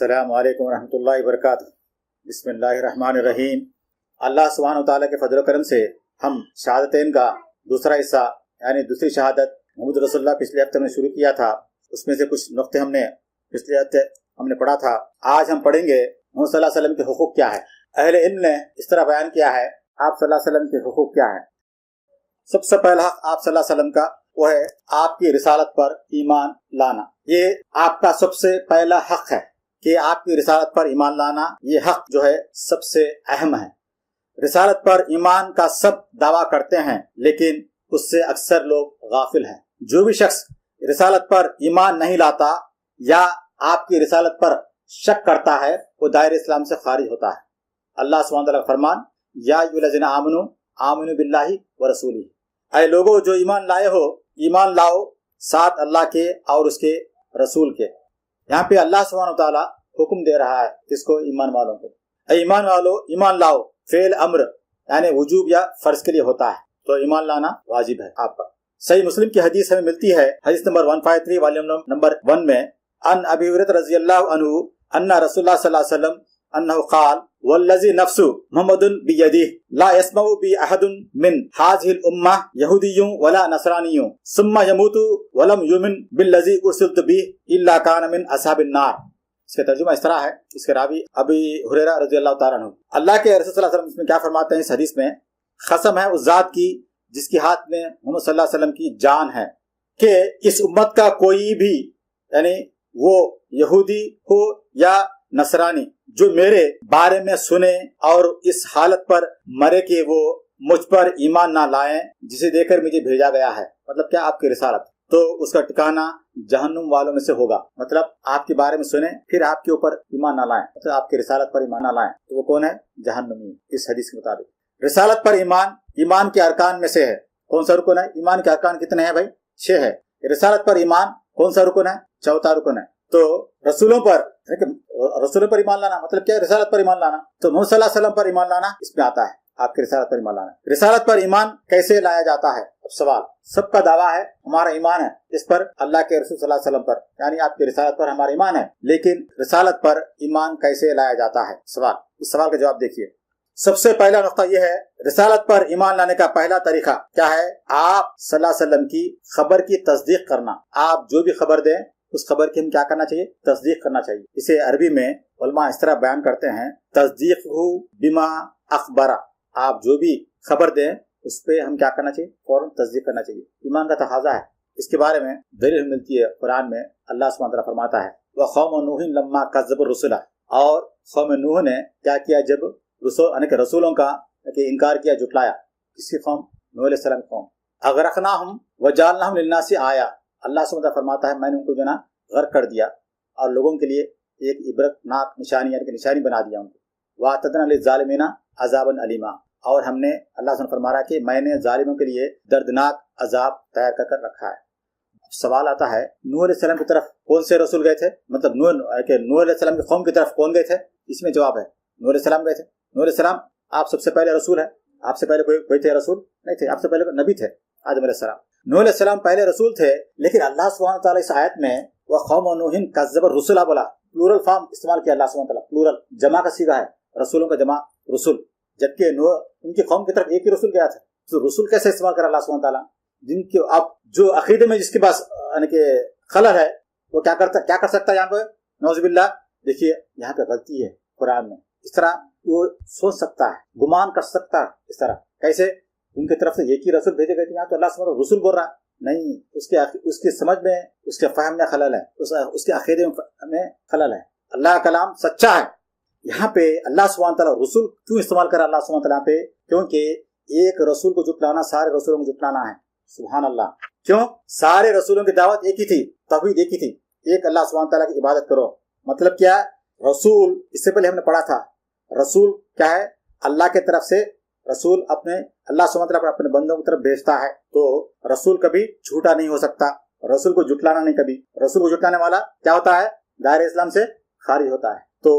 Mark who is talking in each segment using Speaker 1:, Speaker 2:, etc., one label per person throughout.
Speaker 1: السلام علیکم ورحمۃ اللہ وبرکاتہ۔ بسم اللہ الرحمن الرحیم۔ اللہ سبحانہ و تعالیٰ کے فضل و کرم سے ہم شہادتین کا دوسرا حصہ یعنی دوسری شہادت محمد رسول اللہ پچھلے ہفتے میں شروع کیا تھا، اس میں سے کچھ نقطے ہم نے پچھلے ہفتے پڑھا تھا۔ آج ہم پڑھیں گے محمد صلی اللہ علیہ وسلم کے حقوق کیا ہے۔ اہل علم نے اس طرح بیان کیا ہے آپ صلی اللہ علیہ وسلم کے حقوق کیا ہے۔ سب سے پہلا حق آپ صلی اللہ علیہ وسلم کا وہ ہے آپ کی رسالت پر ایمان لانا۔ یہ آپ کا سب سے پہلا حق ہے کہ آپ کی رسالت پر ایمان لانا، یہ حق جو ہے سب سے اہم ہے۔ رسالت پر ایمان کا سب دعویٰ کرتے ہیں لیکن اس سے اکثر لوگ غافل ہیں۔ جو بھی شخص رسالت پر ایمان نہیں لاتا یا آپ کی رسالت پر شک کرتا ہے وہ دائرہ اسلام سے خارج ہوتا ہے۔ اللہ سبحانہ وتعالیٰ کا فرمان، یا ایھا الذین آمنوا آمنوا باللہ ورسولہ، اے لوگوں جو ایمان لائے ہو ایمان لاؤ ساتھ اللہ کے اور اس کے رسول کے۔ یہاں پہ اللہ سبحانہ وتعالیٰ حکم دے رہا ہے جس کو ایمان والوں کو، اے ایمان والو ایمان لاؤ، فعل امر یعنی وجوب یا فرض کے لیے ہوتا ہے، تو ایمان لانا واجب ہے آپ پر۔ صحیح مسلم کی حدیث ہمیں ملتی ہے، حدیث نمبر 153 والیوم نمبر 1 میں، ان ابی ہریرہ رضی اللہ عنہ ان رسول اللہ صلی اللہ علیہ وسلم انہ قال والذی نفس محمد بیدہ لا يسمع بی احد من هذه الامہ یہودی ولا نصرانی ثم يموت ولم یؤمن بالذی ارسلت بہ الا کان من اصحاب النار۔ اس کا ترجمہ اس طرح ہے، اس کے راوی ابی ہریرہ رضی اللہ تعالیٰ عنہ۔ اللہ کے رسول صلی اللہ علیہ وسلم اس میں کیا فرماتے ہیں اس حدیث میں، قسم ہے اس ذات کی جس کے ہاتھ میں محمد صلی اللہ علیہ وسلم کی جان ہے، کہ اس امت کا کوئی بھی یعنی وہ یہودی ہو یا نصرانی جو میرے بارے میں سنے اور اس حالت پر مرے کہ وہ مجھ پر ایمان نہ لائیں جسے دے کر مجھے بھیجا گیا ہے، مطلب کیا آپ کی رسالت، تو اس کا ٹھکانہ جہنم والوں میں سے ہوگا۔ مطلب آپ کے بارے میں سنیں پھر آپ کے اوپر ایمان نہ لائیں، مطلب آپ کی رسالت پر ایمان نہ لائیں تو وہ کون ہے؟ جہنمی، اس حدیث کے مطابق۔ رسالت پر ایمان کے ارکان میں سے ہے۔ کون سا رکن ہے؟ ایمان کے ارکان کتنے ہیں بھائی؟ 6 ہے۔ رسالت پر ایمان کون سا رکن ہے؟ چوتھا رکن ہے۔ تو رسولوں پر ایمان لانا مطلب کیا ہے؟ رسالت پر ایمان لانا۔ تو محمد صلی اللہ علیہ وسلم پر ایمان لانا اس میں آتا ہے، آپ کی رسالت پر ایمان لانا۔ رسالت پر ایمان کیسے لایا جاتا ہے؟ اب سوال، سب کا دعویٰ ہے ہمارا ایمان ہے اس پر، اللہ کے رسول صلی اللہ علیہ وسلم پر یعنی آپ کی رسالت پر ہمارا ایمان ہے، لیکن رسالت پر ایمان کیسے لایا جاتا ہے؟ سوال، اس سوال کا جواب دیکھیے۔ سب سے پہلا نقطہ یہ ہے، رسالت پر ایمان لانے کا پہلا طریقہ کیا ہے؟ آپ صلی اللہ علیہ وسلم کی خبر کی تصدیق کرنا۔ آپ جو بھی خبر دیں اس خبر کی ہم کیا کرنا چاہیے؟ تصدیق کرنا چاہیے۔ اسے عربی میں علماء اس طرح بیان کرتے ہیں، تصدیقہ بما اخبر۔ آپ جو بھی خبر دیں اس پہ ہم کیا کرنا چاہیے؟ فوراً تصدیق کرنا چاہیے، ایمان کا تقاضا ہے۔ اس کے بارے میں دلیل ملتی ہے قرآن میں، اللہ سبحانہ وتعالیٰ فرماتا ہے وَقَوْمُ نُوحٍ لَمَّا كَذَّبُوا الرُّسُلَ، اور قوم نوح نے کیا کیا جب رسولوں کا انکار کیا، جھٹلایا۔ کس کی قوم؟ نوح علیہ السلام کی قوم۔ اغرقناہم وجعلناہم للناس آیہ، اللہ سبحانہ وتعالیٰ فرماتا ہے میں نے ان کو جو نا غرق کر دیا اور لوگوں کے لیے ایک عبرت ناک نشانی یعنی کہ نشانی بنا دیا ان کو۔ وَأَعْتَدْنَا لِلظَّالِمِينَ عَذَابًا أَلِيمًا، اور ہم نے اللہ سے فرما رہا ہے کہ میں نے ظالموں کے لیے دردناک عذاب تیار کر رکھا ہے۔ سوال آتا ہے نوح علیہ السلام کی طرف کون سے رسول گئے تھے؟ مطلب نوح علیہ السلام کی قوم کی طرف کون گئے تھے؟ اس میں جواب ہے نوح علیہ السلام گئے تھے۔ نوح علیہ السلام آپ سب سے پہلے رسول ہے، آپ سے پہلے کوئی تھے رسول نہیں تھے، آپ سے پہلے نبی تھے آدم علیہ السلام۔ نوح علیہ السلام پہلے رسول تھے، لیکن اللہ سبحانہ تعالیٰ اس آیت میں وَقَوْمُ نُوحٍ كَذَّبَ الرُّسُلَ بولا، پلورل فارم استعمال کیا اللہ سبحانہ تعالیٰ، پلورل جمع کا صیغہ ہے، رسولوں کا جمع رسول، جبکہ نوح ان کی قوم کی طرف ایک ہی رسول گیا تھا، تو رسول کیسے استعمال کرا اللہ سبحانہ تعالیٰ؟ جن کے اب جو عقیدے میں جس کے پاس یعنی کہ خلل ہے وہ کیا کر سکتا ہے یہاں پہ؟ نعوذ باللہ۔ دیکھیے یہاں پہ غلطی ہے قرآن میں، اس طرح وہ سوچ سکتا ہے، گمان کر سکتا ہے، اس طرح کیسے ان کی طرف سے ایک ہی رسول بھیجے گئے تھے، یہاں تو اللہ سبحانہ رسول بول رہا ہے، نہیں، اس کے سمجھ میں اس کے فہم میں خلل ہے، اس کے عقیدے میں خلل ہے۔ اللہ کا کلام سچا ہے۔ یہاں پہ اللہ سبحانہ تعالیٰ رسول کیوں استعمال کرا اللہ سبحانہ تعالیٰ پہ؟ کیونکہ ایک رسول کو جھٹلانا سارے رسولوں کو جھٹلانا ہے۔ سبحان اللہ، کیوں؟ سارے رسولوں کی دعوت ایک ہی تھی، توحید ایک ہی تھی، ایک اللہ سبحانہ تعالیٰ کی عبادت کرو۔ مطلب کیا؟ رسول اس سے پہلے ہم نے پڑھا تھا، رسول کیا ہے؟ اللہ کے طرف سے رسول اپنے اللہ سبحانہ تعالیٰ اپنے بندوں کی طرف بھیجتا ہے، تو رسول کبھی جھوٹا نہیں ہو سکتا، رسول کو جھٹلانا نہیں کبھی۔ رسول کو جھٹلانے والا کیا ہوتا ہے؟ دائرہ اسلام سے خارج ہوتا ہے۔ تو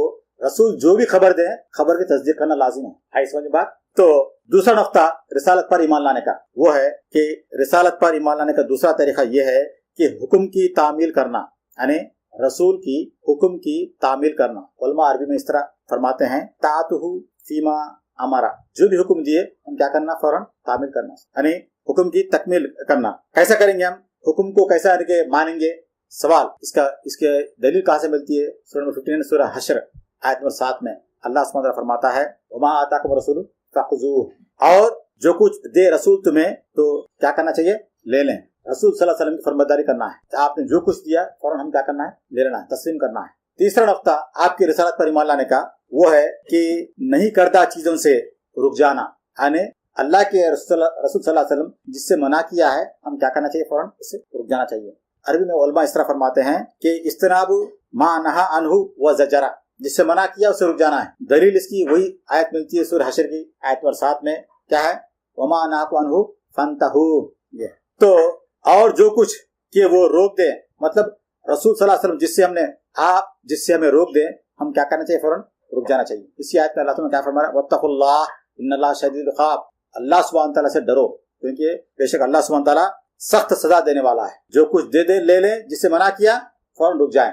Speaker 1: رسول جو بھی خبر دیں خبر کی تصدیق کرنا لازم ہے، سمجھ بات؟ تو دوسرا نقطہ رسالت پر ایمان لانے کا وہ ہے کہ رسالت پر ایمان لانے کا دوسرا طریقہ یہ ہے کہ حکم کی تعمیل کرنا، یعنی रसूल की हुक्म की तामील करना। उलमा अरबी में इस तरह फरमाते हैं, तातुहु फीमा अमारा, जो भी हुक्म दिए हम क्या करना, फौरन तामील करना, यानी हुक्म की तकमील करना। कैसा करेंगे हम, हुक्म को कैसा मानेंगे? सवाल इसके दलील कहाँ से मिलती है? सूरह नंबर 15 सूरह हश्र आयत नंबर 7 में अल्लाह सुब्हानहू व तआला फरमाता है, वमा आताकुम रसूल फखुजूह, और जो कुछ दे रसूल तुम्हें तो क्या करना चाहिए, ले लें। रसूल सल्लल्लाहु अलैहि वसल्लम की फरमाबरदारी करना है, तो आपने जो कुछ दिया फौरन हम क्या करना है, ले लेना है, तस्लीम करना है। तीसरा नुक्ता आपकी रिसालत पर ईमान लाने का वो है कि नहीं करदा चीजों से रुक जाना, यानी अल्लाह के रसूल सल्लल्लाहु अलैहि वसल्लम जिससे मना किया है हम क्या करना चाहिए, फौरन उससे रुक जाना चाहिए। अरबी में उलमा इस तरह फरमाते हैं कि इस्तनाबु मा नहा अनहु व ज़जरा, जिससे मना किया उससे रुक जाना है। दलील इसकी वही आयत मिलती है सूरह हश्र की आयत नंबर 7 में, क्या है, वमा नहाकु अनहु फंतहू। ये तो और जो कुछ कि वो रोक दे, मतलब रसूल सल्लल्लाहु अलैहि वसल्लम जिससे हमें रोक दे हम क्या करना चाहिए, फौरन रुक जाना चाहिए। इसी आयत में अल्लाह ताला क्या फरमा रहा है, वत्तकुल्लाह इन्नल्लाह शदीदुल इक़ाब, अल्लाह सुब्हानहू व तआला से डरो क्योंकि बेशक अल्लाह सुब्हानहू व तआला सख्त सजा देने वाला है। जो कुछ दे ले लें, जिससे मना किया फौरन रुक जाएं।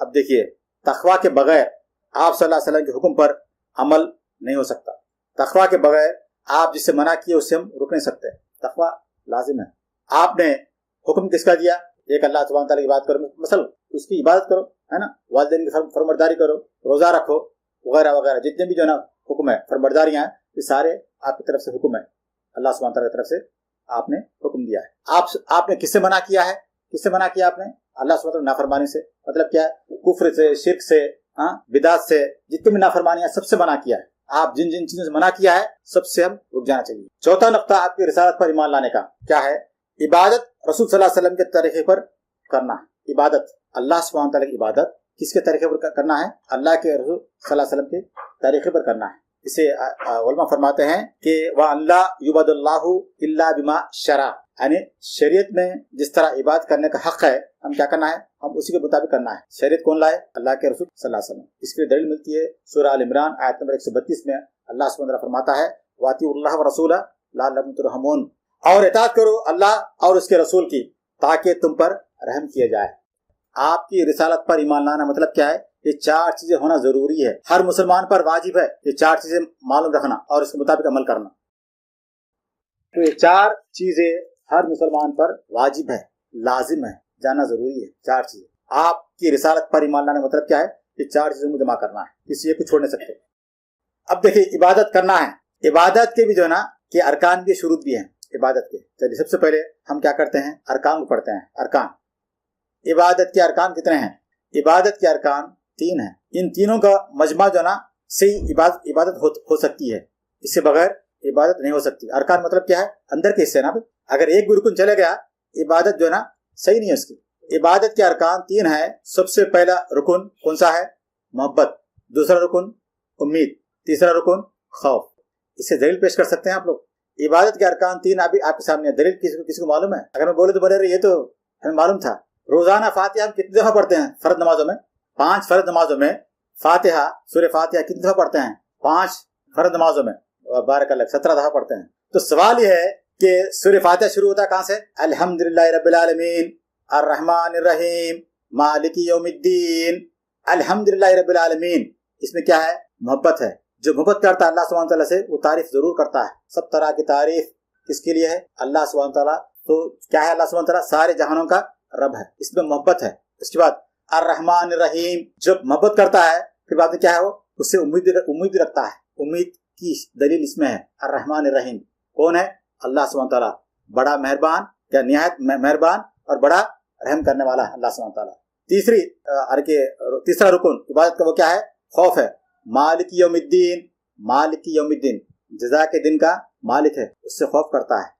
Speaker 1: अब देखिए, तकवा के बगैर आप सल्लल्लाहु अलैहि वसल्लम के हुक्म पर अमल नहीं हो सकता। तकवा के बगैर आप जिससे मना किए उससे हम रुक नहीं सकते। तकवा लाजिम है। आपने हुक्म किसका दिया, एक अल्लाह सुब्हानहू व तआला की इबादत करो, मसल उसकी इबादत करो, है ना, वालिदैन की फरमाबरदारी करो, रोजा रखो वगैरह वगैरह, जितने भी जो ना हुक्म है, फरमाबरदारियां हैं, ये सारे आपकी तरफ से हुक्म है, अल्लाह सुब्हानहू व तआला की तरफ से आपने हुक्म दिया है। आपने किससे मना किया है, किससे मना किया आपने, अल्लाह सुब्हानहू व तआला नाफरमानी से, मतलब क्या है, कुफ्र से, शिर्क से, बिदात से, जितनी भी नाफरमानियां सबसे मना किया है। आप जिन जिन चीजों से मना किया है सबसे हम रुक जाना चाहिए। चौथा नुक्ता आपकी रिसालत पर ईमान लाने का क्या है, इबादत रसूल सल्लल्लाहु अलैहि वसल्लम के तरीके पर करना। इबादत अल्लाह सुब्हानहू व तआला की इबादत किसके तरीके पर करना है, अल्लाह के रसूल सल्लल्लाहु अलैहि वसल्लम के तरीके पर करना है। इसे उलमा फरमाते हैं कि वह अल्लाह युबदुल्लाहु इल्ला बिमा शरा, यानी शरीयत में जिस तरह इबादत करने का हक है हम क्या करना है, हम उसी के मुताबिक करना है। शरीयत कौन लाए, अल्लाह के रसूल सल्लल्लाहु अलैहि वसल्लम। इसके लिए दलील मिलती है सूरह आल इमरान आयत नंबर 132 में अल्लाह सुब्हानहू व तआला फरमाता है, वातिउल्लाह व रसूला लअल्लकुम तुरहमून, और इताअत करो अल्लाह और उसके रसूल की ताकि तुम पर रहम किया जाए। आपकी रिसालत पर ईमान लाना मतलब क्या है, ये 4 चीजें होना जरूरी है, हर मुसलमान पर वाजिब है ये 4 चीजें मालूम रखना और इसके मुताबिक अमल करना। तो ये 4 चीजें हर मुसलमान पर वाजिब है, लाजिम है, जानना जरूरी है। 4 चीजें आपकी रिसालत पर ईमान लाने मतलब क्या है, ये 4 चीजों को जमा करना है, किसी एक को छोड़ नहीं सकते। अब देखिए, इबादत करना है, इबादत के भी जो है ना कि अरकान भी शुरूत भी हैं इबादत के। चलिए सबसे पहले हम क्या करते हैं, अरकान को पढ़ते हैं। अरकान, इबादत के अरकान कितने हैं, इबादत के अरकान 3 हैं। इन तीनों का मजमा जो ना सही इबादत हो सकती है, इससे बगैर इबादत नहीं हो सकती। अरकान मतलब क्या है, अंदर के हिस्से ना, अगर एक भी रुकन चले गया इबादत जो है ना सही नहीं है उसकी। इबादत के अरकान 3 है। सबसे पहला रुकन कौन सा है, मोहब्बत, दूसरा रुकन उम्मीद, तीसरा रुकन खौफ। इससे दलील पेश कर सकते हैं आप लोग। इबादत के अरकान 3 अभी आपके सामने, दलील किसी को मालूम है, अगर मैं बोले तो बोले ये तो हमें मालूम था। रोजाना फातिहा हम कितनी दफा पढ़ते हैं फर्द नमाजों में, 5 फर्द नमाजों में फातिहा, सूरह फातिहा कितनी दफा पढ़ते हैं, 5 फर्द नमाजों में बारकल्लाह 17 दफा पढ़ते हैं। तो सवाल यह है कि सूरह फातिहा शुरू होता है कहां से, अल्हम्दुलिल्लाहि रब्बिल आलमीन अर्रहमानिर रहीम मालिकी यौमिद्दीन, अल्हम्दुलिल्लाहि रब्बिल आलमीन। इसमें क्या है, मोहब्बत है। जो मोहब्बत करता है अल्लाह सुब्हानहू व तआला से वो तारीफ जरूर करता है। सब तरह की तारीफ किसके लिए है, अल्लाह सुब्हानहू व तआला। तो क्या है, अल्लाह सुब्हानहू व तआला सारे जहानों का रब है, इसमें मोहब्बत है। उसके बाद अर्रहमानिर रहीम, जब मोहब्बत करता है फिर बाद में क्या है, वो उससे उम्मीद रखता है। उम्मीद की दलील इसमें है। अर्रहमानिर रहीम कौन है, अल्लाह सुब्हानहू व तआला, बड़ा मेहरबान, क्या निहायत मेहरबान और बड़ा रहम करने वाला है अल्लाह सुब्हानहू व तआला। तीसरा रुकन इबादत का वो क्या है, खौफ है। मालिकी यौमिद्दीन, मालिकी यौमिद्दीन जज़ा के दिन का मालिक है, उससे खौफ करता है।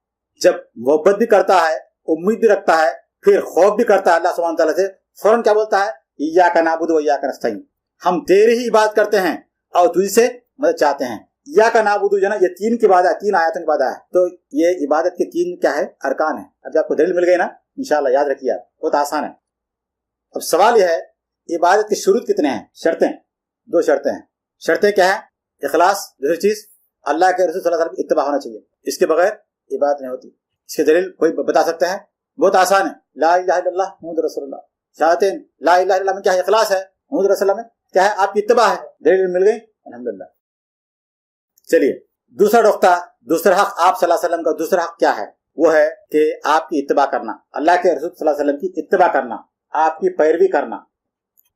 Speaker 1: जब मोहब्बत भी करता है, उम्मीद भी रखता है, फिर खौफ भी करता है अल्लाह सुब्हानहू व तआला से, फौरन क्या बोलता है, इय्याका नअबुदु व इय्याका नस्तईन, हम तेरी ही इबादत करते हैं और तुझसे मदद चाहते हैं। इय्याका नअबुदु जो ना ये 3 के बाद है, 3 आयतों के बाद है। तो ये इबादत के 3 क्या है, अरकान है। अब आपको दलील मिल गई ना, इंशाल्लाह याद रखिए आप, बहुत आसान है। अब सवाल यह है, इबादत की शुरूत कितने हैं, शर्तें, 2 शर्तें हैं। शर्तें क्या है, इखलास, दूसरी चीज अल्लाह के रसूल सल्लल्लाहु अलैहि वसल्लम की इत्तिबा होना चाहिए, इसके बगैर इबादत नहीं होती। इसके दलील कोई बता सकते हैं, बहुत आसान है, ला इलाहा इल्लल्लाह मुहम्मदुर रसूलुल्लाह, शहादतैन ला इलाहा इल्लल्लाह में क्या है? इखलास है, मोहम्मद रसूलुल्लाह में क्या है? आपकी इत्तिबा है। दलील मिल गई, अल्हम्दुलिल्लाह। चलिए दूसरा नुक्ता, दूसरा हक आप सल्लल्लाहु अलैहि वसल्लम का दूसरा हक क्या है? वो है कि आपकी इत्तिबा करना, अल्लाह के रसूल सल्लल्लाहु अलैहि वसल्लम की इत्तिबा करना, आपकी पैरवी करना।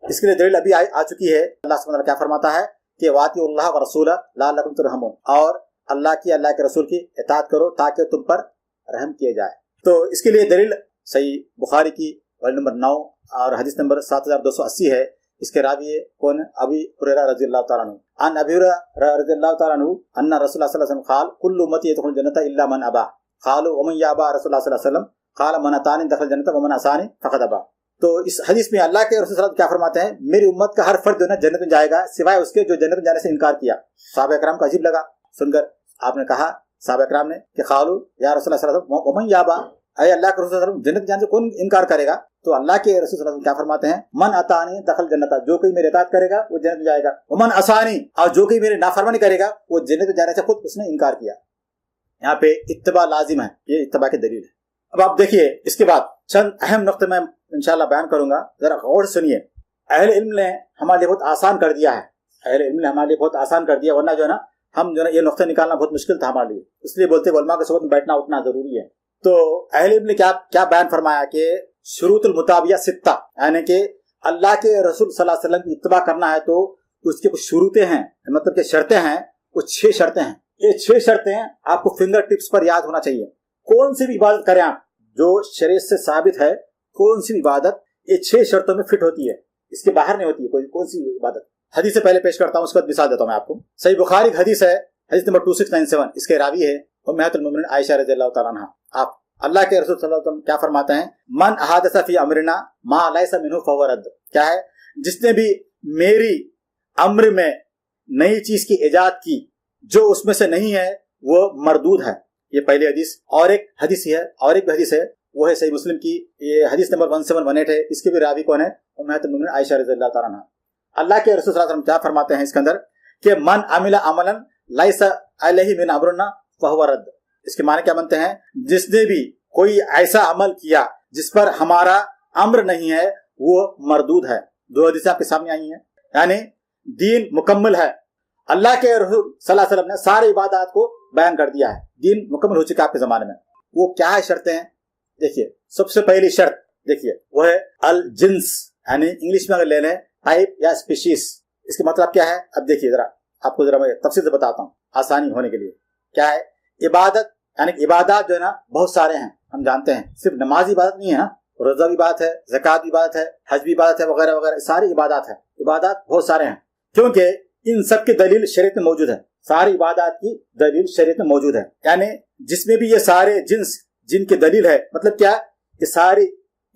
Speaker 1: इसके लिए दलील अभी आ चुकी है। अल्लाह सुब्हानहू व तआला क्या फरमाता है कि वातिउल्लाह व रसूला लअल्लकुम तुरहमून, और अल्लाह की, अल्लाह के रसूल की इताअत करो ताकि तुम पर रहम किए जाए। तो इसके लिए दलील सही बुखारी की वाली नंबर 9 और हदीस नंबर 7280 है। इसके रावी कौन है? अबी हुरैरा रज़ियल्लाहु तआला अन्हु, अन अबी हुरैरा रज़ियल्लाहु तआला अन्हु अन्ना रसूलुल्लाह सल्लल्लाहु अलैहि वसल्लम क़ाल कुल्लु उम्मती यदखुलुल जन्नता इल्ला मन अबा क़ालू व मन याबा रसूलुल्लाह सल्लल्लाहु अलैहि वसल्लम क़ाल मन अतानी दखल जन्नता व मन असानी फ़क़द अबा। तो इस हदीस में अल्लाह के रसूल सल्लल्लाहु अलैहि वसल्लम क्या फरमाते हैं? मेरी उम्मत का हर फर्द जो है जन्नत में जाएगा सिवाय उसके जो जन्नत में जाने से इनकार किया। सहाबा इकराम को अजीब लगा सुनकर। आपने कहा सहाबा इकराम ने कि क़ालू या रसूलुल्लाह सल्लल्लाहु अलैहि वसल्लम व मन याबा, अरे अल्लाह के रसूल सल्लल्लाहु अलैहि वसल्लम जन्नत जाने से कौन इनकार करेगा? तो अल्लाह के रसूल सल्लल्लाहु अलैहि वसल्लम क्या फरमाते हैं? मन अतानी दखल जन्नता, जो कोई मेरे इताअत करेगा वो जन्नत में जाएगा। व मन असानी, और जो कोई मेरे नाफरमानी करेगा वो जन्नत में जाने से खुद उसने इनकार किया। यहाँ पे इत्तिबा लाजिम है, ये इत्तिबा की दलील है। अब आप देखिए इसके बाद चंद अहम नुक्ते मैं इंशाल्लाह बयान करूंगा, जरा गौर सुनिए। अहले इल्म ने हमारे लिए बहुत आसान कर दिया है, अहले इल्म ने हमारे लिए बहुत आसान कर दिया, वरना जो है ना हम जो है ये नुक्ते निकालना बहुत मुश्किल था हमारे लिए। इसलिए बोलते उलमा के सोबत में बैठना उठना जरूरी है। तो अहले इल्म ने क्या बयान फरमाया कि शुरूतुल मुताबिया सित्ता, यानी कि अल्लाह के रसूल सल्लल्लाहु अलैहि वसल्लम की इत्तिबा करना है तो उसके कुछ शुरूतें हैं, मतलब कि शर्तें हैं, वो 6 शर्तें हैं। ये 6 शर्तें आपको फिंगर टिप्स पर याद होना चाहिए। कौन सी भी इबादत करें आप जो शरीयत से साबित है, कोई सी भी इबादत ये 6 शर्तों में फिट होती है, इसके बाहर नहीं होती है कौन सी इबादत। हदीस से पहले पेश करता हूँ, उसके बाद मिसाल देता हूँ मैं आपको। सही बुखारी की हदीस है, हदीस नंबर 2697। इसके रावी है उम्महातुल मोमिनीन आयशा रज़ियल्लाहु तआला अन्हा। आप अल्लाह के रसूल सल्लल्लाहु अलैहि वसल्लम क्या फरमाते हैं? मन अहादसा फी अमरिना मा लैसा मिन्हु फहुव रद्द। क्या है? जिसने भी मेरी अम्र में नई चीज की इजाद की जो उसमें से नहीं है वो मरदूद है। ये पहली हदीस। और एक हदीस है, और एक हदीस है, वो है सही मुस्लिम की, ये हदीस नंबर 1718 है। इसके भी रावी कौन है? उम्महातुल मोमिनीन आयशा रज़ियल्लाहु तआला अन्हा। अल्लाह के रसूल सल्लल्लाहु अलैहि वसल्लम क्या फरमाते हैं इसके अंदर कि मन अमिला अमलन लैसा अलैहि मिन अमरुना फहुव रद्द। इसके माने क्या बनते हैं? जिसने भी कोई ऐसा अमल किया जिस पर हमारा अम्र नहीं है वो मरदूद है। 2 हदीसें आपके सामने आई हैं, यानी दीन मुकम्मल है। अल्लाह के रसूल सल्लल्लाहु अलैहि वसल्लम ने सारी इबादत को बयान कर दिया है, दीन मुकम्मल हो चुका है आपके जमाने में। वो क्या है शर्तें हैं? देखिए सबसे पहली शर्त देखिए वो है अल जिन्स, यानी इंग्लिश में अगर ले लें टाइप या स्पीशीज। इसका मतलब क्या है? अब देखिए जरा आपको जरा मैं तफसील से बताता हूँ आसानी होने के लिए। क्या है इबादत? यानी इबादत जो है ना बहुत सारे हैं, हम जानते हैं। सिर्फ नमाज इबादत नहीं है ना, रोजा भी इबादत है, ज़कात भी इबादत है, हज भी इबादत है, वगैरह वगैरह सारी इबादत है। इबादत बहुत सारे हैं क्योंकि इन सब की दलील शरीयत में मौजूद है। सारी इबादत की दलील शरीयत में मौजूद है, यानी जिसमें भी ये सारे जिन्स जिनकी दलील है, मतलब क्या ये सारी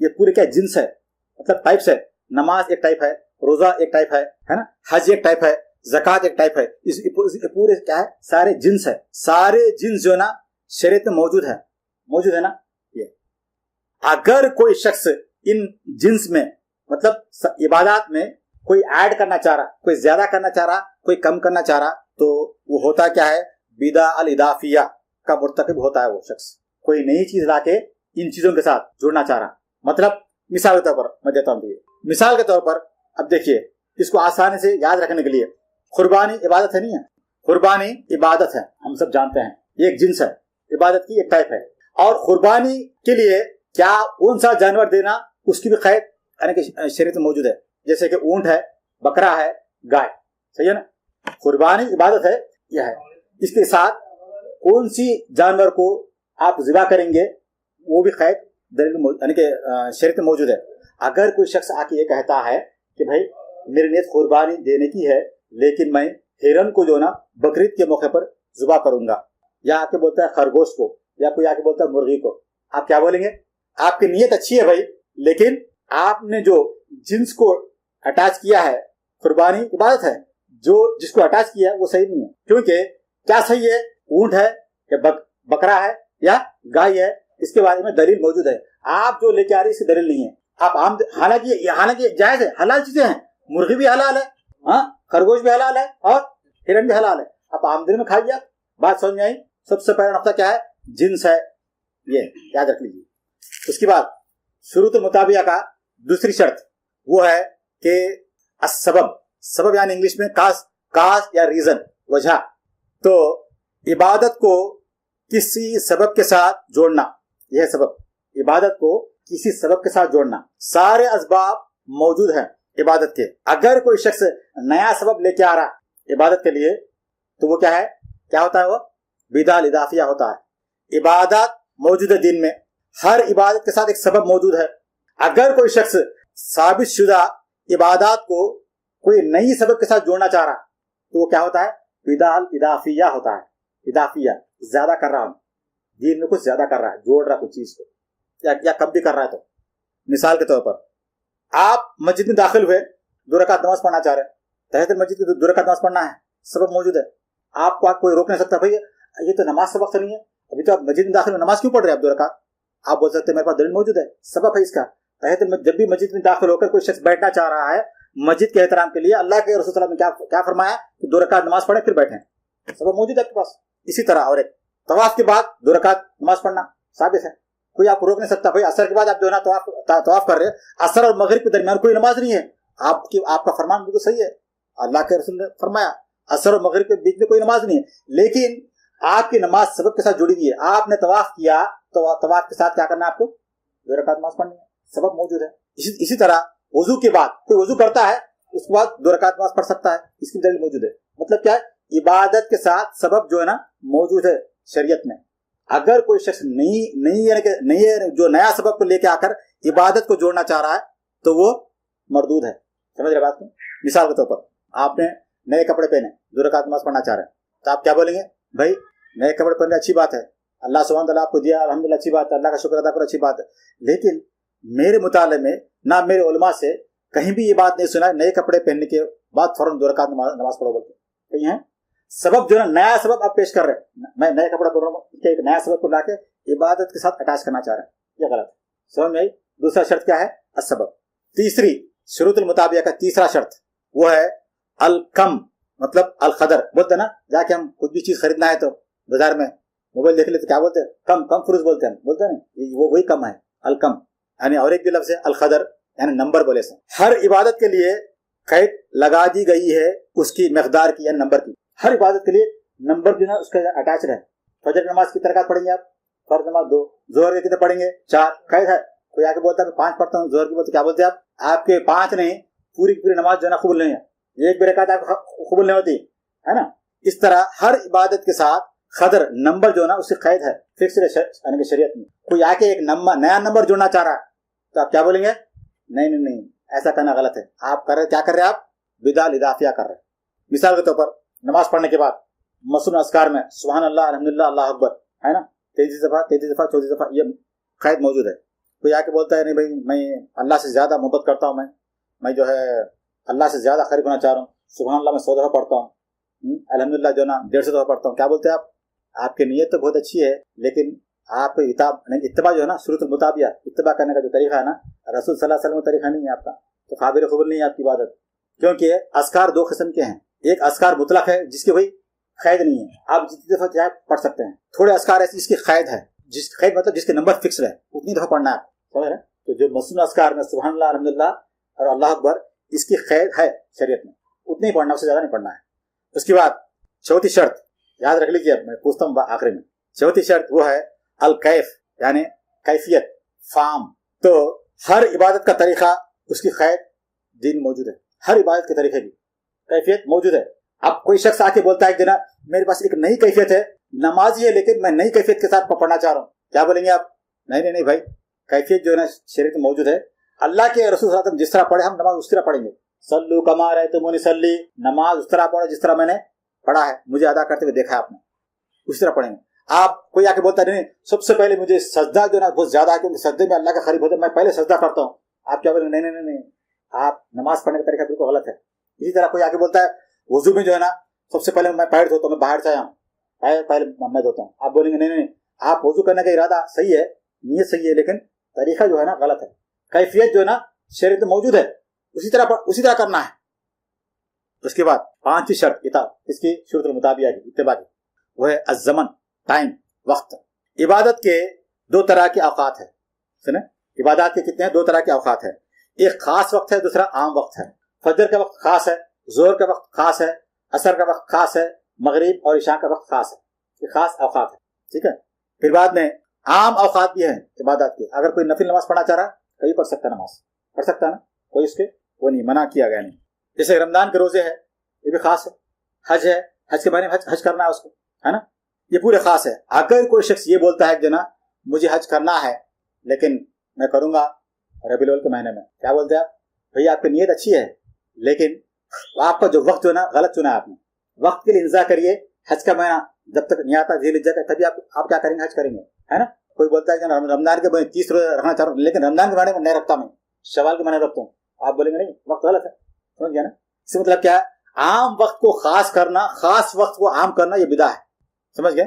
Speaker 1: ये पूरे क्या जिन्स है, मतलब टाइप्स है। नमाज एक टाइप है, रोजा एक टाइप है ना, हज एक टाइप है, ज़कात एक टाइप है। इस पूरे क्या है? सारे जिन्स है। सारे जिन्स जो है ना शरीयत में मौजूद है ना। ये अगर कोई शख्स इन जिन्स में मतलब इबादत में कोई ऐड करना चाह रहा, कोई ज्यादा करना चाह रहा, कोई कम करना चाह रहा, तो वो होता क्या है? बिदा अल इदाफिया का मुर्तकिब होता है वो शख्स। कोई नई चीज लाके इन चीजों के साथ जुड़ना चाह रहा। मतलब मिसाल के तौर पर मैं देता हूँ, मिसाल के तौर पर अब देखिए इसको आसानी से याद रखने के लिए, कुर्बानी इबादत है नहीं है? कुर्बानी इबादत है, हम सब जानते हैं, ये एक जिन्स है, इबादत की एक टाइप है। और कुर्बानी के लिए क्या कौन सा जानवर देना उसकी भी खैर यानी कि शरीयत में मौजूद है, जैसे कि ऊंट है, बकरा है, गाय, सही है ना। कुर्बानी इबादत है यह है। इसके साथ कौन सी जानवर को आप ज़िबा करेंगे वो भी खैर दलील यानी कि शरीयत में मौजूद है। अगर कोई शख्स आके ये कहता है कि भाई मेरी नीयत कुर्बानी देने की है लेकिन मैं हिरन को जो ना बकरीद के मौके पर ज़िबा करूंगा, या आके बोलता है खरगोश को, या कोई आके बोलता है मुर्गी को, आप क्या बोलेंगे? आपकी नीयत अच्छी है भाई, लेकिन आपने जो जिन्स को अटैच किया है, कुर्बानी इबादत है, जो जिसको अटैच किया है वो सही नहीं है। क्योंकि क्या सही है? ऊंट है या बकरा है या गाय है, इसके बारे में दलील मौजूद है। आप जो लेके आ रही है इसकी दलील नहीं है। आप हालांकि जायज है, हलाल चीजें हैं, मुर्गी भी हलाल है, हाँ, खरगोश भी हलाल है और हिरन भी हलाल है, आप आमदनी में खाइए। बात समझ में आई? सबसे पहला नुक्ता क्या है? जिन्स है, ये याद रख लीजिए। उसके बाद शुरूत मुताबिया का دوسری شرط وہ ہے کہ سبب یعنی انگلش میں کاز یا ریزن، وجہ. تو عبادت کو کسی سبب کے ساتھ جوڑنا، یہ سبب، عبادت کو کسی سبب کے ساتھ جوڑنا. سارے اسباب موجود ہیں عبادت کے. اگر کوئی شخص نیا سبب لے کے آ رہا عبادت کے لیے تو وہ کیا ہوتا ہے؟ وہ بدعت اضافیہ ہوتا ہے. عبادت موجود ہے دین میں، ہر عبادت کے ساتھ ایک سبب موجود ہے. اگر کوئی شخص ثابت شدہ عبادات کو کوئی نئی سبب کے ساتھ جوڑنا چاہ رہا تو وہ کیا ہوتا ہے؟ بدعت اضافیہ ہوتا ہے. اضافیہ، زیادہ کر رہا ہوں، دین میں کچھ زیادہ کر رہا ہے، جوڑ رہا کچھ چیز کو، یا کم بھی کر رہا ہے. تو مثال کے طور پر آپ مسجد میں داخل ہوئے، 2 رکعت نماز پڑھنا چاہ رہے ہیں، تحیت المسجد کی 2 رکعت نماز پڑھنا ہے، سبب موجود ہے. آپ کو کوئی روک نہیں سکتا بھائی یہ تو نماز سبق سے نہیں ہے، ابھی تو آپ مسجد میں داخل ہو، نماز کیوں پڑھ رہے ہیں آپ 2 رکعت؟ آپ بول سکتے ہیں میرے پاس دلیل موجود ہے، سبب ہے اس کا. جب بھی مسجد میں داخل ہو کر کوئی شخص بیٹھنا چاہ رہا ہے مسجد کے احترام کے لیے، اللہ کے رسول صلی اللہ علیہ وسلم نے کیا فرمایا کہ 2 رکعت نماز پڑھیں پھر بیٹھیں، سبب موجود ہے آپ کے پاس. اسی طرح اور ایک طواف کے بعد 2 رکعت نماز پڑھنا ثابت ہے، کوئی آپ کو روک نہیں سکتا. بھائی عصر کے بعد آپ جو ہے نا طواف کر رہے ہیں، عصر اور مغرب کے درمیان کوئی نماز نہیں ہے، آپ کا فرمان بالکل صحیح ہے. اللہ کے رسول نے فرمایا عصر اور مغرب کے بیچ میں کوئی نماز نہیں ہے، لیکن آپ کی نماز سبب کے ساتھ جڑی ہوئی ہے. آپ نے طواف کیا تو طواف کے ساتھ کیا کرنا ہے؟ آپ کو 2 رکعت نماز پڑھنی ہے، سبب موجود ہے. اسی طرح وضو کے بعد کوئی وضو کرتا ہے، اس کے بعد 2 رکعت نماز پڑھ سکتا ہے، اس کی دلیل موجود ہے. مطلب کیا ہے؟ عبادت کے ساتھ سبب جو ہے نا موجود ہے شریعت میں. اگر کوئی شخص نئی جو نیا سبب کو لے کے آ کر عبادت کو جوڑنا چاہ رہا ہے تو وہ مردود ہے. سمجھ رہے بات کو؟ مثال کے طور پر آپ نے نئے کپڑے پہنے، 2 رکعت نماز پڑھنا چاہ رہے ہیں، تو آپ کیا بولیں گے؟ بھائی نئے کپڑے پہننے اچھی بات ہے، اللہ سبحانہ تعالیٰ آپ کو دیا، الحمدللہ اچھی بات ہے، اللہ کا شکر ادا کرو، اچھی بات ہے. لیکن میرے مطالعے میں نہ میرے علماء سے کہیں بھی یہ بات نہیں سنا نئے کپڑے پہننے کے بعد فوراً 2 رکعت نماز پڑھو بولتے. کہیں ہے سبب جو ہے نا، نیا سبب آپ پیش کر رہے ہیں، میں نئے کپڑے پہن رہا ہوں، ایک نیا سبب کو لا کے عبادت کے ساتھ اٹیچ کرنا چاہ رہے ہیں، یہ غلط ہے. سمجھ میں آئی؟ دوسرا شرط کیا ہے؟ السبب. تیسری شروط المطابقہ کا تیسرا شرط وہ ہے الکم، مطلب القدر. بولتے ہیں نا جا کے ہم کچھ بھی چیز خریدنا ہے تو بازار میں موبائل دیکھ لیتے کیا بولتے ہیں؟ کم فروز بولتے ہیں، بولتے ہیں نا وہی کم ہے، الکم. یعنی اور ایک بھی لفظ ہے القدر، یعنی نمبر بولے سے. ہر عبادت کے لیے قید لگا دی گئی ہے اس کی مقدار کی، یعنی نمبر کی. ہر عبادت کے لیے نمبر جو ہے اس کا اٹیچ ہے. فجر نماز کی رکعت پڑھیں گے آپ؟ فرض نماز 2. ظہر کے کتنے پڑھیں گے؟ 4. قید ہے. کوئی آ کے بولتا ہے میں 5 پڑھتا ہوں ظہر کی، بولتے کیا بولتے ہیں آپ کے 5 نہیں، پوری نماز جو ہے نا قبول نہیں ہے، ایک بھی رکعت آپ قبول نہیں ہوتی ہے نا. اس طرح ہر عبادت کے ساتھ قدر، نمبر جو ہے نا اس کی قید ہے، فکس ہے یعنی کہ شریعت میں. کوئی آ کے ایک نیا نمبر جوڑنا چاہ رہا ہے تو آپ کیا بولیں گے؟ نہیں ایسا کرنا غلط ہے. آپ کیا کر رہے ہیں؟ آپ بدعت اضافیہ کر رہے ہیں. مثال کے طور پر نماز پڑھنے کے بعد مسنون اذکار میں سبحان اللہ، الحمدللہ، اللہ اکبر ہے نا 33 دفعہ 34 دفعہ، یہ قید موجود ہے. کوئی آ کے بولتا ہے نہیں بھائی میں اللہ سے زیادہ محبت کرتا ہوں، میں جو ہے اللہ سے زیادہ قریب ہونا چاہ رہا ہوں، سبحان اللہ میں 100 دفعہ پڑھتا ہوں، الحمدللہ جو ہے نا 150 دفعہ پڑھتا ہوں. کیا بولتے ہیں آپ کی نیت تو بہت اچھی ہے، لیکن آپ کو اتباع جو ہے نا شروط المطابقہ، اتباع کرنے کا جو طریقہ ہے نا رسول صلی اللہ علیہ وسلم کا طریقہ نہیں ہے آپ کا، تو قابل قبول نہیں ہے آپ کی عبادت. کیونکہ اذکار 2 قسم کے ہیں. ایک اذکار مطلق ہے جس کی کوئی قید نہیں ہے، آپ جتنی دفعہ چاہے پڑھ سکتے ہیں. تھوڑے اذکار ایسے جس کی قید ہے، قید مطلب جس کے نمبر فکس ہے، اتنی دفعہ پڑھنا ہے. سمجھ رہے؟ تو جو مسنون اذکار میں سبحان اللہ، الحمدللہ اور اللہ اکبر، اس کی قید ہے شریعت میں، اتنی پڑھنا، اس سے زیادہ نہیں پڑھنا ہے. اس کے بعد چوتھی شرط یاد رکھ لیجیے، میں پوچھتا ہوں آخری میں. چوتھی شرط وہ ہے الکیف، یعنی کیفیت، فارم. تو ہر عبادت کا طریقہ، اس کی قید دین موجود ہے. ہر عبادت کے طریقے کی کیفیت موجود ہے. اب کوئی شخص آ کے بولتا ہے کہ نا میرے پاس ایک نئی کیفیت ہے، نمازی ہے لیکن میں نئی کیفیت کے ساتھ پڑھنا چاہ رہا ہوں، کیا بولیں گے آپ؟ نہیں بھائی، کیفیت جو ہے نا شریعت میں موجود ہے. اللہ کے رسول صلی اللہ علیہ وسلم جس طرح پڑھے ہم نماز اس طرح پڑھیں گے. صلو کما رأیتمونی اصلی، نماز اس طرح پڑھو جس طرح میں نے پڑھا ہے، مجھے ادا کرتے ہوئے دیکھا ہے آپ نے، اس طرح پڑھیں گے. آپ کوئی آ کے بولتا ہے نہیں سب سے پہلے مجھے سجدہ جو ہے نا بہت زیادہ ہے کیونکہ سجدے میں اللہ کا قریب ہوتا ہے، میں پہلے سجدہ کرتا ہوں، آپ کیا بولیں گے؟ نہیں، آپ نماز پڑھنے کا طریقہ بالکل غلط ہے. اسی طرح کوئی آ کے بولتا ہے وضو میں جو ہے نا سب سے پہلے میں پیر دھوتا ہوں، میں باہر سے آیا ہوں پہلے میں دھوتا ہوں، آپ بولیں گے نہیں، آپ وضو کرنے کا ارادہ صحیح ہے، نیت صحیح ہے، لیکن طریقہ جو ہے نا غلط ہے. کیفیت جو ہے نا شریعت میں موجود ہے، اسی طرح کرنا ہے. اس کے بعد 5ویں شرط کتاب اس کی شروط المطابقہ کی اتباع کی، وہ ہے الزمن، ٹائم، وقت. عبادت کے 2 طرح کے اوقات ہیں. سنیں، عبادات کے کتنے ہیں؟ 2 طرح کے اوقات ہیں. ایک خاص وقت ہے، دوسرا عام وقت ہے. فجر کا وقت خاص ہے، ظہر کا وقت خاص ہے، عصر کا وقت خاص ہے، مغرب اور عشاء کا وقت خاص ہے. یہ خاص اوقات ہے. ٹھیک ہے. پھر بعد میں عام اوقات بھی ہیں عبادات کے. اگر کوئی نفل نماز پڑھنا چاہ رہا کبھی پڑھ سکتا ہے، نماز پڑھ سکتا ہے نا، کوئی اس کے وہ نہیں منع کیا گیا نہیں. جیسے رمضان کے روزے ہے، یہ بھی خاص ہے. حج ہے، حج کے مہینے میں حج کرنا ہے اس کو، ہے نا، یہ پورے خاص ہے. اگر کوئی شخص یہ بولتا ہے کہ جنا مجھے حج کرنا ہے لیکن میں کروں گا ربیع الاول کے مہینے میں، کیا بولتے ہیں آپ؟ بھئی آپ کی نیت اچھی ہے لیکن آپ کا جو وقت جو ہے نا غلط چنا ہے آپ نے. وقت کے لیے انتظار کریے. حج کا مہینہ جب تک نہیں آتا ذی الحجہ کا، تبھی آپ کیا کریں گے؟ حج کریں گے، ہے نا. کوئی بولتا ہے کہ رمضان کے مہینے 30 روزے رکھنا چاہ رہا ہوں لیکن رمضان کے مہینے میں نہیں رکھتا، میں شوال کے مہینے رکھتا ہوں، آپ بولیں گے نہیں وقت غلط ہے. سمجھ گیا نا. اس کا مطلب کیا ہے؟ عام وقت کو خاص کرنا، خاص وقت کو عام کرنا، یہ بدعہ ہے. سمجھ گئے؟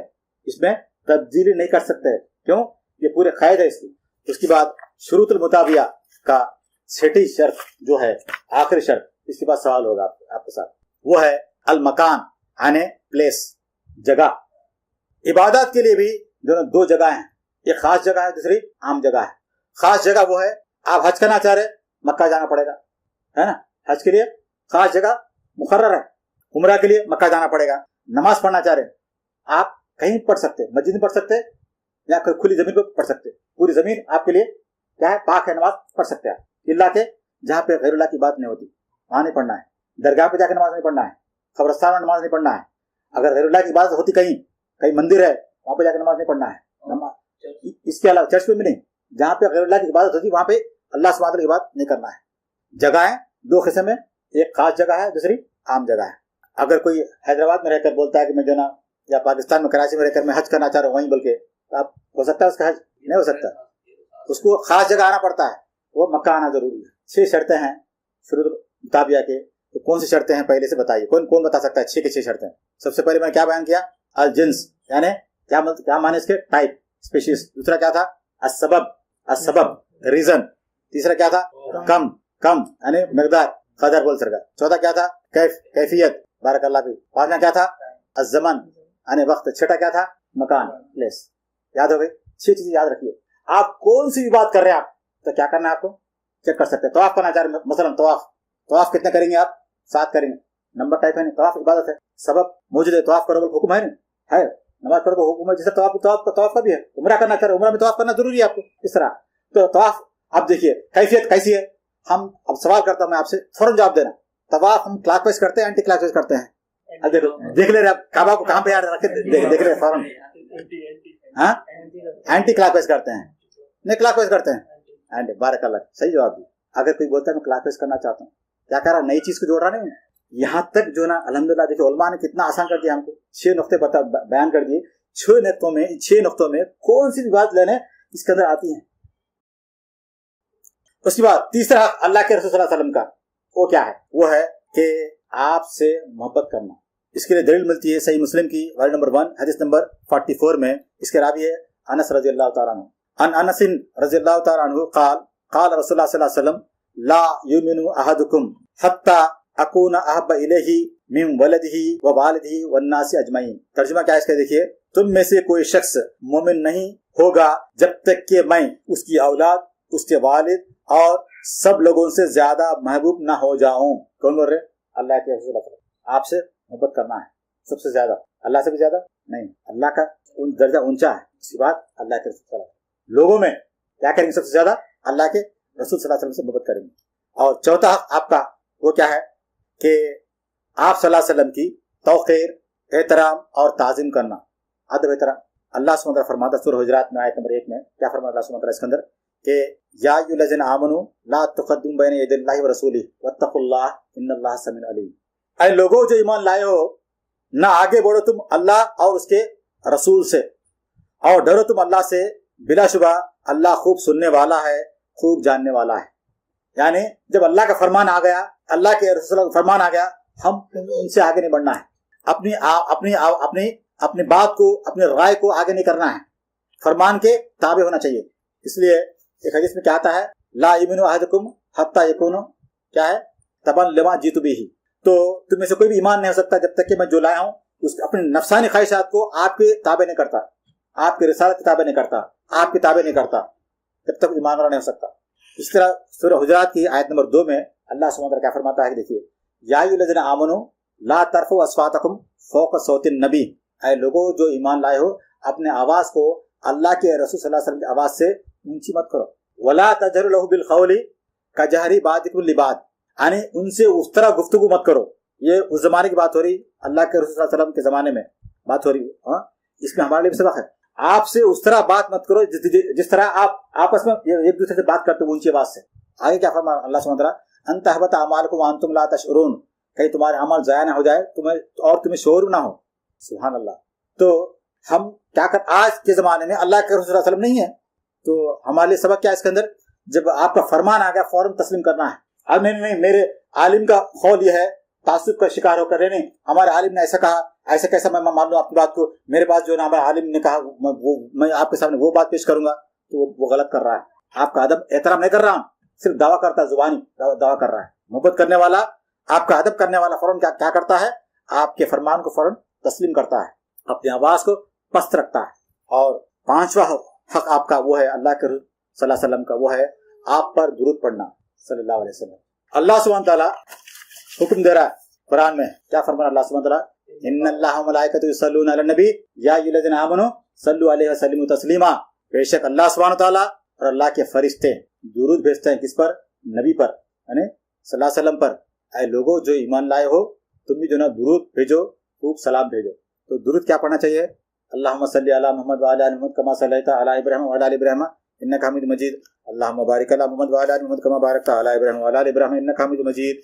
Speaker 1: اس میں تبدیلی نہیں کر سکتے. کیوں؟ یہ پورے قید ہے اس کی. اس کے بعد شروط المطابیہ کا چھٹی شرط جو ہے، آخری شرط، اس کے بعد سوال ہوگا آپ کے ساتھ، وہ ہے المکان، یعنی پلیس، جگہ. عبادات کے لیے بھی جو دو جگہ ہیں، ایک خاص جگہ ہے، دوسری عام جگہ ہے. خاص جگہ وہ ہے آپ حج کرنا چاہ رہے مکہ جانا پڑے گا، ہے نا. حج کے لیے خاص جگہ مقرر ہے. عمرہ کے لیے مکہ جانا پڑے گا. نماز پڑھنا چاہ رہے آپ کہیں پڑھ سکتے، مسجد میں پڑھ سکتے یا کھلی زمین پہ پڑھ سکتے. پوری زمین آپ کے لیے کیا ہے؟ پاک ہے، نماز پڑھ سکتے ہیں. اللہ کے جہاں پہ غیر اللہ کی بات نہیں ہوتی وہاں نہیں پڑھنا ہے. درگاہ پہ جا کے نماز نہیں پڑھنا ہے. قبرستان میں نماز نہیں پڑھنا ہے. اگر غیر اللہ کی بات ہوتی کہیں مندر ہے وہاں پہ جا کے نماز نہیں پڑھنا ہے. اس کے علاوہ چرچ میں بھی نہیں. جہاں پہ غیر اللہ کی عبادت ہوتی وہاں پہ اللہ سبحانہ وتعالی کی بات نہیں کرنا ہے. جگہیں دو قسم میں، ایک خاص جگہ ہے، دوسری عام جگہ ہے. اگر کوئی حیدرآباد میں رہ کر بولتا ہے کہ میں جو نا یا پاکستان میں کراچی میں رہ کر میں حج کرنا چاہ رہا ہوں وہیں، بلکہ آپ ہو سکتا ہے اس کا حج نہیں ہو سکتا. اس کو خاص جگہ آنا پڑتا ہے، وہ مکہ آنا ضروری ہے. 6 شرطیں ہیں شروط مطابعہ کے. تو کون سی شرطیں ہیں پہلے سے بتائیے، کون بتا سکتا ہے؟ 6 کے 6 شرطیں. سب سے پہلے میں نے کیا بیان کیا؟ الجنس، یعنی کیا معنی اس کے؟ Type, species. دوسرا کیا تھا؟ السبب، ریزن. تیسرا کیا تھا؟ کم یعنی مقدار، قدر بول سکتا. چوتھا کیا تھا؟ کیفیت، بارک اللہ بھی. پانچواں کیا تھا؟ الزمن یعنی وقت. چھٹا کیا تھا؟ مکان، پلیس. یاد ہو گئی؟ 6 چیزیں یاد رکھیے. آپ کون سی بھی بات کر رہے ہیں آپ تو کیا کرنا ہے؟ آپ کو چیک کر سکتے ہیں. طواف کرنا چاہ رہے ہیں مثلا، طواف کتنے کریں گے آپ؟ 7 کریں گے. نمبر ٹائپ ہے نہیں. طواف عبادت ہے، سبب موجود ہے. طواف کرو حکم ہے نہیں ہے، نماز پڑھو تو حکم ہے. جیسے طواف کا بھی ہے. عمرہ کرنا چاہ رہے ہیں، عمرہ میں طواف کرنا ضروری ہے آپ کو. اس طرح تو طواف اب دیکھیے کیفیت کیسی ہے. ہم اب سوال کرتا ہوں میں آپ سے، فوراً جواب دینا. طواف ہم کلاک وائز کرتے ہیں اینٹی کلاک وائز کرتے ہیں؟ دیکھ لے رہے آپ کعبہ کو کہاں پہ رکھے، دیکھ لے فوراً. ہاں اینٹی کلاک وائز کرتے ہیں، نہیں کلاک وائز کرتے ہیں. بارک اللہ، صحیح جواب دی. اگر کوئی بولتا ہے میں کلاک وائز کرنا چاہتا ہوں، کیا کر رہا؟ نئی چیز کو جوڑ رہا نہیں. یہاں تک جو نا الحمدللہ دیکھیں علماء نے کتنا آسان کر دیا ہم کو. 6 نقطے بیان کر دیے. 6 نقطوں میں کون سی بھی بات لینے اس کے اندر آتی ہیں. اس کے بعد تیسرا اللہ کے رسول صلی اللہ علیہ وسلم کا وہ کیا ہے؟ وہ ہے کہ آپ سے محبت کرنا. اس کے لیے دلیل ملتی ہے صحیح مسلم کی والی نمبر 1 حدیث نمبر 44 میں. اس کے راوی ہے انس رضی اللہ تعالیٰ عنہ. ان انس رضی اللہ تعالیٰ عنہ قال رسول اللہ صلی اللہ علیہ وسلم لا یؤمن احدکم حتی اکون احب الیہ من ولدہ ووالدہ والناس اجمعین. ترجمہ کیا ہے اس کا دیکھیے. تم میں سے کوئی شخص مومن نہیں ہوگا جب تک کہ میں اس کی اولاد، اس کے والد اور سب لوگوں سے زیادہ محبوب نہ ہو جاؤں. کون بول رہے؟ اللہ کے رسول اللہ. آپ سے محبت کرنا ہے سب سے زیادہ، اللہ سے بھی زیادہ نہیں. اللہ کا درجہ اونچا ہے. اس کے بعد اللہ کے رسول صلی اللہ علیہ وسلم. لوگوں میں کیا کریں گے؟ سب سے زیادہ اللہ کے رسول صلی اللہ علیہ وسلم سے محبت کریں گے. اور چوتھا آپ کا وہ کیا ہے کہ آپ صلی اللہ علیہ وسلم کی توقیر، احترام اور تعظیم کرنا، ادب احترام. اللہ سبحانہ وتعالیٰ فرماتا ہے سورہ حجرات میں آیت نمبر 1 میں، کیا فرماتا اللہ سبحانہ وتعالیٰ اس کے اندر کہ یا ایھا الذین آمنوا لا تقدموا بین یدی اللہ ورسولہ واتقوا اللہ ان اللہ سمیع علیم. اے لوگوں جو ایمان لائے ہو، نہ آگے بڑھو تم اللہ اور اس کے رسول سے، اور ڈرو تم اللہ سے، بلا شبہ اللہ خوب سننے والا ہے، خوب جاننے والا ہے. یعنی جب اللہ کا فرمان آ گیا، اللہ کے رسول کا فرمان آ گیا، ہم ان سے آگے نہیں بڑھنا ہے. اپنی بات کو، اپنی رائے کو آگے نہیں کرنا ہے، فرمان کے تابع ہونا چاہیے. اس لیے ایک حدیث میں کیا آتا ہے؟ لا یؤمن احدکم حتی یکون کیا ہے؟ تبعا لما جئت بہ. تو تم میں سے کوئی بھی ایمان نہیں ہو سکتا جب تک کہ میں جو لایا ہوں اس اپنی نفسانی خواہشات کو آپ کے تابع نہیں کرتا، آپ کی رسالت کے تابع نہیں کرتا، آپ کے تابع نہیں کرتا، جب تک ایمان والا نہیں ہو سکتا. इस तरह सूरह हुजरात की आयत नंबर 2 में अल्लाह सुब्हानहू व तआला क्या फरमाता है कि देखिए, या अय्युहल्लज़ीना आमनू ला तरफ़ू अस्वातकुम फ़ौक़ सौतिन नबी, ऐ लोगों जो ईमान लाए हो अपने आवाज को अल्लाह के रसूल सल्लल्लाहु अलैहि वसल्लम की आवाज से ऊंची मत करो। वला तजहरु लहू बिल क़ौली कजहरी बादिकुम लिबाद, यानी उनसे उस तरह गुफ्तगू मत करो। ये उस जमाने की बात हो रही, अल्लाह के रसूल सल्लल्लाहु अलैहि वसल्लम के जमाने में बात हो रही। हाँ, इसमें हमारे लिए भी सबक है। आपसे उस तरह बात मत करो जिस तरह आप आपस में एक दूसरे से बात करते हो ऊंची आवाज से। आगे क्या फरमा अल्लाह सुब्हानहू व तआला, अन तहबत अमालकुम व अंतुम ला तशउरून, कहीं तुम्हारे अमल जाया ना हो जाए तुम्हें शोर ना हो। सुभान अल्लाह। तो हम क्या कर, आज के जमाने में अल्लाह के रसूल सल्लल्लाहु अलैहि वसल्लम नहीं है, तो हमारे लिए सबक क्या है इसके अंदर, जब आपका फरमान आ गया फौरन तस्लीम करना है। अब नहीं मेरे आलिम का कौल यह है, तासुब का शिकार होकर नहीं, हमारे आलिम ने ऐसा कहा, ऐसा कैसा मैं मान लूं आपकी बात को, मेरे पास जो ना हमारे आलिम ने कहा मैं आपके सामने वो बात पेश करूंगा, तो वो गलत कर रहा है। आपका अदब एहतराम नहीं कर रहा, सिर्फ दावा करता है, जुबानी दावा कर रहा है। मोहब्बत करने वाला, आपका अदब करने वाला फौरन क्या करता है, आपके फरमान को फौरन तस्लीम करता है, अपनी आवाज को पस्त रखता है। और पांचवा हक आपका वो है अल्लाह के रसूल सल्लल्लाहु अलैहि वसल्लम का, वो है आप पर दुरूद पढ़ना सल्लल्लाहु अलैहि वसल्लम। अल्लाह सुब्हानहू व तआला हुक्म दे रहा है कुरान में, क्या फरमाना अल्लाह सुब्हानहू व तआला, इन्नल्लाह व मलाइकतहु युसल्लूना अलन नबी या अय्युहल्लज़ीना आमनू सल्लु अलैहि व सल्लिमू तस्लीमा, बेशक अल्लाह सुब्हानहू व तआला और अल्लाह के फरिश्ते दुरूद भेजते हैं किस पर, नबी पर, यानी सल्लल्लाहु अलैहि वसल्लम पर। ऐ लोगों जो ईमान लाए हो तुम भी जो ना दुरूद भेजो, खूब सलाम भेजो। तो दुरूद क्या पढ़ना चाहिए, अल्लाहुम्मा सल्ली अला मुहम्मद व अला आलि मुहम्मद कमा सल्लैता अला इब्राहीम व अला आलि इब्राहीम इन्नका हमीदुम मजीद, अल्लाहुम्मा बारिक अला मुहम्मद व अला आलि मुहम्मद कमा बारकता अला इब्राहीम व अला आलि इब्राहीम इन्नका हमीदुम मजीद।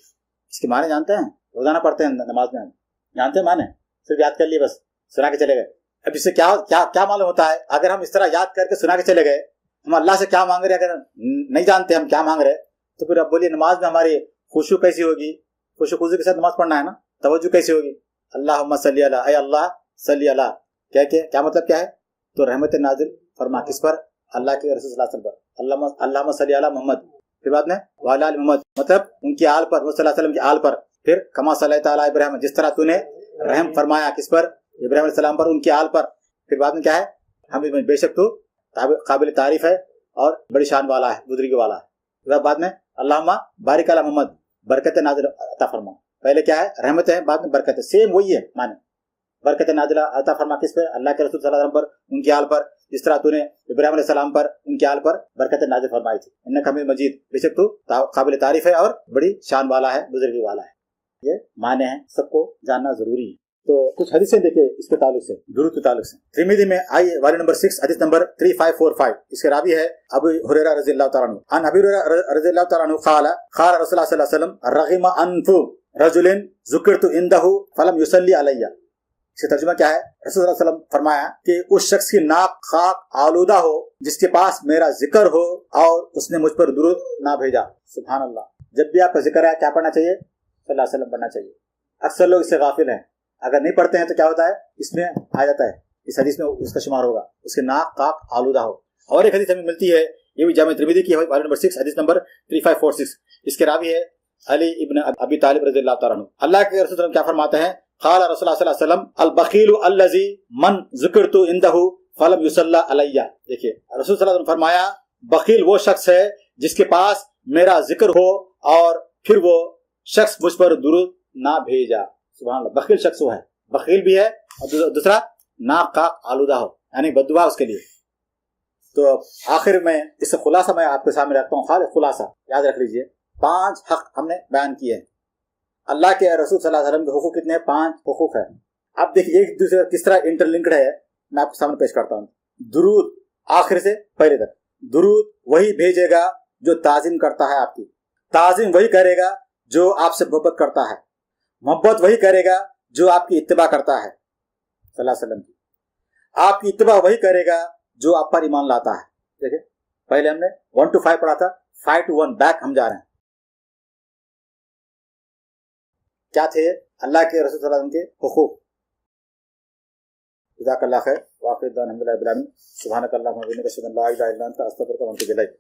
Speaker 1: इसके माने जानते हैं, रोजाना पढ़ते हैं नमाज में, जानते हैं माने, सिर्फ याद कर लिए बस, सुना के चले गए। अब इससे क्या क्या क्या मालूम होता है, अगर हम इस तरह याद करके सुना के चले गए, हम अल्लाह से क्या मांग रहे, अगर नहीं जानते हम क्या मांग रहे, तो फिर अब बोलिए नमाज में हमारी खुशू कैसी होगी, खुशू खुजू के साथ नमाज पढ़ना है ना, तवज्जो कैसी होगी। अल्लाहुम्मा सल्ली अला, ऐ अल्लाह सल्ली अला, क्या मतलब क्या है, तो रहमत नाजिल फरमा किस पर, अल्लाह के रसूल सल्लल्लाहु अलैहि वसल्लम पर। अल्लाहुम्मा सल्ली अला मोहम्मद, फिर बाद में वाला आल मोहम्मद, मतलब उनकी आल पर, वो सल्लल्लाहु अलैहि वसल्लम की आल पर। फिर कमा सल्लैता अला इब्राहीम, जिस तरह तूने रहम फरमाया किस पर, इब्राहीम अलैहि सलाम पर, उनकी आल पर। फिर बाद में क्या है, हम बेशक तू काबिल तारीफ है और बड़ी शान वाला है, बुजुर्गी वाला है। बाद में अल्लाहुम्मा बारिक अला मोहम्मद, बरकत नाजिल अता फरमा। पहले क्या है, रहमत है, बाद में बरकत है, सेम वही है माने। बरकत नाजिल अता फरमा किस पर, अल्लाह के रसूल सल्लल्लाहु अलैहि वसल्लम पर, उनकी आल पर, जिस तरह तूने इब्राहीम अलैहि सलाम पर, उनकी आल पर बरकत नाजिल फरमाई थी। इन्नका हमीदुम मजीद, बेशक तू काबिल तारीफ है और बड़ी शान वाला है, बुजुर्गी वाला है। ये माने हैं, सबको जानना जरूरी है। तो कुछ हदीसें देखिए इसके ताल्लुक से, दुरूद के ताल्लुक से। तिरमिज़ी में आई वाली नंबर 6, हदीस नंबर 3545, इसके रावी है अबू हुरैरा रज़ियल्लाहु तआला अन्हु। अन अबी हुरैरा रज़ियल्लाहु तआला अन्हु क़ाल रसूलुल्लाह सल्लल्लाहु अलैहि वसल्लम रग़िम अनफु रजुलिन ज़ुकिरतु इंदहु फलम युसल्ली अलैया। इसका तर्जुमा क्या है, रसूल सल्लल्लाहु अलैहि वसल्लम फरमाया कि उस शख्स की नाक खाक आलूदा हो जिसके पास मेरा जिक्र हो और उसने मुझ पर दुरूद ना भेजा। सुभान अल्लाह। जब भी आपका जिक्र है क्या पढ़ना चाहिए, सल्लल्लाहु अलैहि वसल्लम पढ़ना चाहिए। अक्सर लोग इससे गाफिल हैं, अगर नहीं पढ़ते हैं तो क्या होता है, इसमें आ जाता है, इस हदीस में उसका शुमार होगा, उसके नाक काक आलूदा हो। और एक हदीस हमें मिलती है, ये भी जामे तिरमिज़ी की है, वाली नंबर 6, हदीस नंबर 3546, इसके रावी है अली इब्न अबी तालिब रज़ियल्लाहु तआला अन्हु। अल्लाह के रसूल सल्लल्लाहु अलैहि वसल्लम क्या फरमाते हैं, क़ाल रसूलुल्लाह सल्लल्लाहु अलैहि वसल्लम अल बखीलु अल्लज़ी मन ज़ुकिरतु इंदहु फलम युसल्ला अलैया। देखिए रसूल सल्लल्लाहु अलैहि वसल्लम फरमाया, बखील वो शख्स है जिसके पास मेरा जिक्र हो और फिर वो शख्स मुझ पर दुरूद ना भेजा। सुभान अल्लाह। बखील शख्स वो है, बखील भी है और दूसरा नाक काक आलूदा हो, यानी बद्दुआ उसके लिए। तो आखिर में इससे खुलासा मैं आपके सामने रखता हूँ, खाली खुलासा याद रख लीजिए। 5 हक हमने बयान किए हैं। अल्लाह के रसूल सल्लल्लाहु अलैहि वसल्लम के हुकूक कितने, 5 हुकूक है। अब देखिए एक दूसरे किस तरह इंटरलिंक्ड है, मैं आपके सामने पेश करता हूँ। दुरूद आखिर से पहले तक, दुरूद वही भेजेगा जो ताज़ीम करता है आपकी, ताज़ीम वही करेगा जो आपसे मोहब्बत करता है, मोहब्बत वही करेगा जो आपकी इत्तिबा करता है सल्लल्लाहु अलैहि वसल्लम की, आपकी इत्तिबा वही करेगा जो आप पर ईमान लाता है। देखिए पहले हमने 1 to 5 पढ़ा था, 5 to 1 बैक हम जा रहे हैं। क्या थे अल्लाह के रसूल सल्लल्लाहु अलैहि वसल्लम के हुकूक। जज़ाकल्लाह खैर, वाक़िअत अल्हम्दुलिल्लाह रब्बिल आलमीन, सुब्हानकल्लाहुम्मा व बिहम्दिका अशहदु अन ला इलाहा इल्ला अंता अस्तगफिरुका व अतूबु इलैक।